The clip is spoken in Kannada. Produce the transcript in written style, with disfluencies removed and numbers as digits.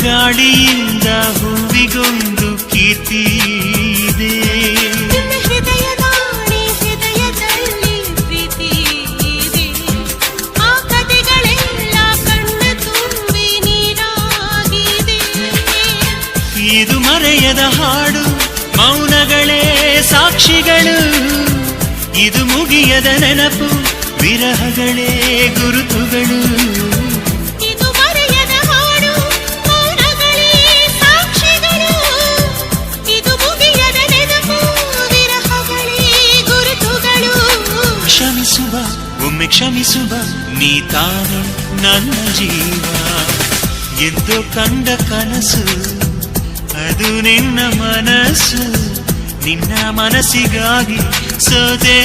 ಗಾಳಿಯಿಂದ ಹೂವಿಗೊಂದು ಕೀರ್ತಿ ಇದೆ. ಹೃದಯದಲ್ಲಿ ಪ್ರೀತಿ ಇದೆ. ಆ ಕಥೆಗಳೆಲ್ಲ ಕಣ್ಣ ತುಂಬಿ ನೀರಾಗಿದೆ. ಇದು ಮರೆಯದ ಹಾಡು, ಮೌನಗಳೇ ಸಾಕ್ಷಿಗಳು. ಇದು ಮುಗಿಯದ ನೆನಪು, ವಿರಹಗಳೇ ಗುರುತುಗಳು. ಇದು ಮರೆಯದ ಹಾಡು, ಮೌನಗಳೇ ಸಾಕ್ಷಿಗಳು. ಇದು ಮುಗಿಯದ ನೆನಪು, ವಿರಹಗಳೇ ಗುರುತುಗಳು. ಕ್ಷಮಿಸುವ, ಒಮ್ಮೆ ಕ್ಷಮಿಸುವ, ನೀ ತಾನೆ ನನ್ನ ಜೀವ. ಎಂದು ಕಂಡ ಕನಸು ಅದು ನಿನ್ನ ಮನಸ್ಸು. ನಿನ್ನ ಮನಸ್ಸಿಗಾಗಿ ಸೋದೆ.